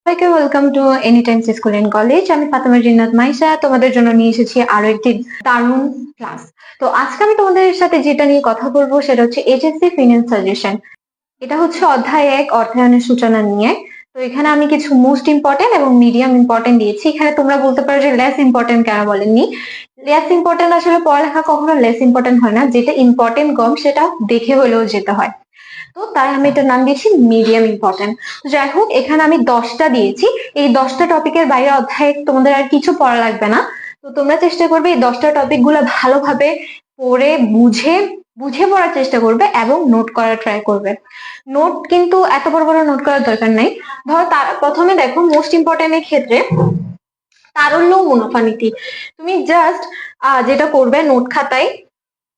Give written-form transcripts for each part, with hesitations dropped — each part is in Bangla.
সবাইকে welcome to Any Time School and College. আমি ফাতেমা জিন্নাত মাইশা তোমাদের জন্য নিয়ে এসেছি আরো একটি দারুণ ক্লাস। তো আজকে আমি তোমাদের সাথে যেটা নিয়ে কথা বলবো সেটা হচ্ছে এইচএসসি ফিনান্স সাজেশন। এটা হচ্ছে অধ্যায় 1 অর্থায়নের সূচনা নিয়ে। তো এখানে আমি কিছু মোস্ট ইম্পর্টেন্ট এবং মিডিয়াম ইম্পর্টেন্ট দিয়েছি। এখানে তোমরা বলতে পারো যে লেস ইম্পর্টেন্ট কেন বলেননি। লেস ইম্পর্টেন্ট আসলে পড়ালেখা কখনো লেস ইম্পর্টেন্ট হয় না, যেটা ইম্পর্টেন্ট কম সেটা দেখে হলেও যেতে হয়। তো তাই আমি এটার নাম দিয়েছি মিডিয়াম ইম্পর্টেন্ট। যাই হোক, এখানে আমি 10টা দিয়েছি। এই 10টা টপিকের বাইরে অধ্যায়ে তোমাদের আর কিছু পড়া লাগবে না। তো তোমরা চেষ্টা করবে এই 10টা টপিক গুলো ভালোভাবে পড়ে বুঝে বুঝে পড়ার চেষ্টা করবে এবং নোট করার ট্রাই করবে। নোট কিন্তু এত বড় বড় নোট করার দরকার নাই। ধরো তার প্রথমে দেখো মোস্ট ইম্পর্টেন্ট এর ক্ষেত্রে তারল্য মুনাফা নীতি। তুমি জাস্ট যেটা করবে নোট খাতায়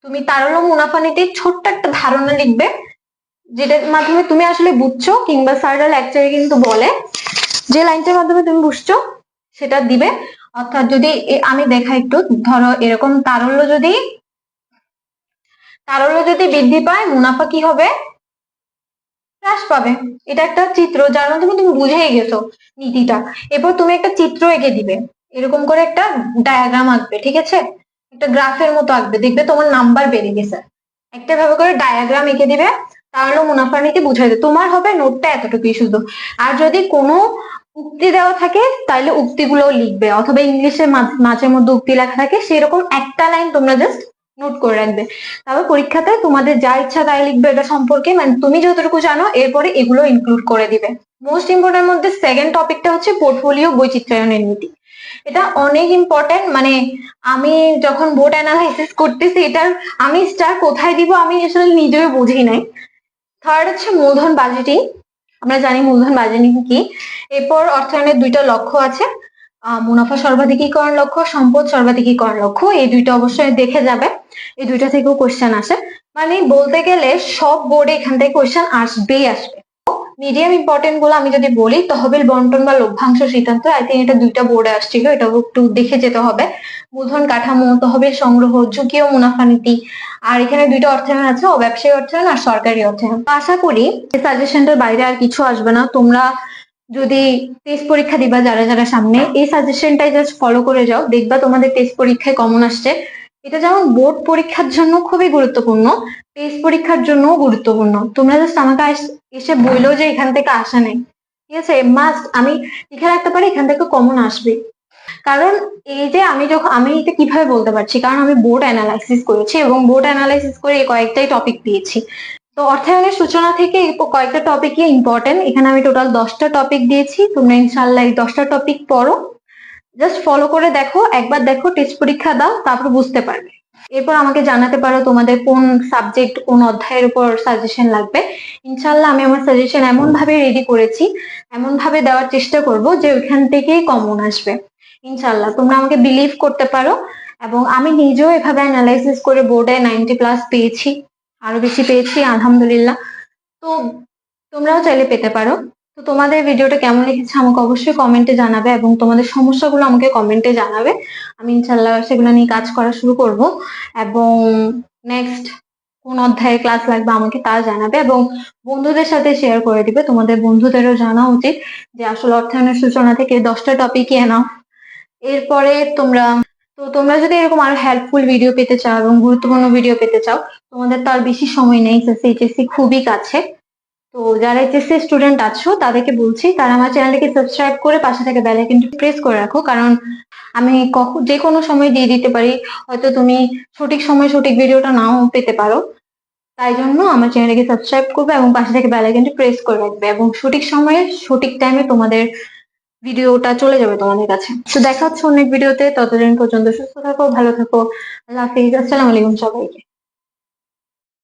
তুমি তারল্য মুনাফা নীতির ছোট্ট একটা ধারণা লিখবে, যেটার মাধ্যমে তুমি আসলে বুঝছো, কিংবা স্যাররা লেকচারে কিন্তু বলে যে লাইনটার মাধ্যমে তুমি বুঝছো সেটা দিবে। অর্থাৎ যদি আমি দেখা একটু, ধরো এরকম তারল্য যদি বৃদ্ধি পায় মুনাফা কি হবে? হ্রাস পাবে। এটা একটা চিত্র যার মাধ্যমে তুমি বুঝেই গেছো নীতিটা। এরপর তুমি একটা চিত্র এঁকে দিবে, এরকম করে একটা ডায়াগ্রাম আঁকবে, ঠিক আছে? একটা গ্রাফের মতো আঁকবে, দেখবে তোমার নাম্বার বেড়ে গেছে। একটা ভাবে করে ডায়াগ্রাম এঁকে দিবে, তাহলে মুনাফা নীতি বুঝাই দেবে। তোমার হবে নোটটা এতটুকুই শুধু। আর যদি কোনো উক্তি দেওয়া থাকে তাহলে উক্তিগুলো লিখবে, অথবা ইংলিশে মাঝে মধ্যে উক্তি লেখা থাকে, সেরকম একটা লাইন তোমরা জাস্ট নোট করে রাখবে। তারপর পরীক্ষাতে তোমাদের যা ইচ্ছা তাই লিখবে এটা সম্পর্কে, মানে তুমি যতটুকু জানো এরপরে এগুলো ইনক্লুড করে দিবে। মোস্ট ইম্পর্টেন্ট মধ্যে সেকেন্ড টপিকটা হচ্ছে পোর্টফোলিও বৈচিত্র্যায়নের নীতি। এটা অনেক ইম্পর্টেন্ট। মানে আমি যখন বোর্ড অ্যানালাইসিস করতেছি এটার আমি স্টার কোথায় দিব আমি আসলে নিজেও বুঝি নাই। থার্ড হচ্ছে মূলধন বাজেটিং। আমরা জানি মূলধন বাজেটিং কি। এরপর অর্থায়নের দুইটা লক্ষ্য আছে, মুনাফা সর্বাধিকীকরণ লক্ষ্য, সম্পদ সর্বাধিকীকরণ লক্ষ্য। এই দুইটা অবশ্যই দেখে যাবে, এই দুইটা থেকেও কোশ্চেন আসে। মানে বলতে গেলে সব বোর্ডে এখান থেকে কোশ্চেন আসবেই আসবে। মিডিয়াম ইম্পর্টেন্ট গুলো আমি যদি বলি, তহবিল বন্টন বা লভ্যাংশ সিদ্ধান্ত, আই থিঙ্ক এটা দুইটা বোর্ডে আসছিল, এটাও একটু দেখে যেতে হবে। মূলধন কাঠামো, তহবিল সংগ্রহ, ঝুঁকি ও মুনাফা নীতি। আর এখানে দুইটা অর্থায়ন আছে, ব্যবসায়ী অর্থায়ন আর সরকারি অর্থায়ন। আশা করি এই সাজেশনটার বাইরে আর কিছু আসবে না। তোমরা যদি টেস্ট পরীক্ষা দিবা যারা যারা সামনে, এই সাজেশনটাই জাস্ট ফলো করে যাও, দেখবা তোমাদের টেস্ট পরীক্ষায় কমন আসছে। এটা যেমন বোর্ড পরীক্ষার জন্য খুবই গুরুত্বপূর্ণ, টেস্ট পরীক্ষার জন্য গুরুত্বপূর্ণ। তোমরা জাস্ট আমাকে এসে বললো যে এখান থেকে আসা নেই, ঠিক আছে? মাস্ট আমি লিখে রাখতে পারি এখান থেকে কমন আসবে। কারণ এই যে আমি এটা কিভাবে বলতে পারছি, কারণ আমি বোর্ড অ্যানালাইসিস করেছি এবং বোর্ড অ্যানালাইসিস করে এই কয়েকটাই টপিক দিয়েছি। তো অর্থায়নের সূচনা থেকে কয়েকটা টপিকই ইম্পর্টেন্ট। এখানে আমি টোটাল 10টা টপিক দিয়েছি। তোমরা ইনশাল্লাহ এই 10টা টপিক পড়ো, জাস্ট ফলো করে দেখো, একবার দেখো, টেস্ট পরীক্ষা দাও, তারপর বুঝতে পারবে। এরপর আমাকে জানাতে পারো তোমাদের কোন সাবজেক্ট কোন অধ্যায়ের উপর সাজেশন লাগবে। ইনশাল্লাহ আমি আমার সাজেশন এমন ভাবে রেডি করেছি, এমন ভাবে দেওয়ার চেষ্টা করব যে ওইখান থেকেই কমন আসবে। ইনশাল্লাহ তোমরা আমাকে বিলিভ করতে পারো। এবং আমি নিজেও এভাবে অ্যানালাইসিস করে বোর্ডে 90+ পেয়েছি, আরো বেশি পেয়েছি আলহামদুলিল্লাহ। তো তোমরাও চাইলে পেতে পারো। তো তোমাদের ভিডিওটা কেমন লেগেছে আমাকে অবশ্যই কমেন্টে জানাবে, এবং তোমাদের সমস্যাগুলো আমাকে কমেন্টে জানাবে। আমি ইনশাল্লাহ সেগুলো নিয়ে কাজ করা শুরু করব। এবং নেক্সট কোন অধ্যায়ে ক্লাস লাগবে আমাকে তা জানাবে, এবং বন্ধুদের সাথে শেয়ার করে দিবে। তোমাদের বন্ধুদেরও জানা উচিত যে আসলে অর্থায়নের সূচনা থেকে 10টা টপিকই এনাফ। এরপরে তোমরা যদি এরকম আরো হেল্পফুল ভিডিও পেতে চাও এবং গুরুত্বপূর্ণ ভিডিও পেতে চাও, তোমাদের তো আর বেশি সময় নেই, এইচএসসি খুবই কাছে। তো যারা এইচএসসি স্টুডেন্ট আছো তাদেরকে বলছি তারা আমার চ্যানেলকে সাবস্ক্রাইব করে পাশে থেকে বেল আইকনটি প্রেস করে রাখো, কারণ আমি যে কোনো সময় দিয়ে দিতে পারি। হয়তো তুমি সঠিক সময় সঠিক ভিডিওটা নাও পেতে পারো, তাই জন্য আমার চ্যানেলকে সাবস্ক্রাইব করবে এবং পাশে থেকে বেল আইকনটি প্রেস করে রাখবে, এবং সঠিক সময়ে সঠিক টাইমে তোমাদের ভিডিওটা চলে যাবে তোমাদের কাছে। তো দেখা হচ্ছে অনেক ভিডিওতে, ততদিন পর্যন্ত সুস্থ থাকো, ভালো থাকো। আল্লাহ হাফিজ, আসসালামু আলাইকুম সবাইকে।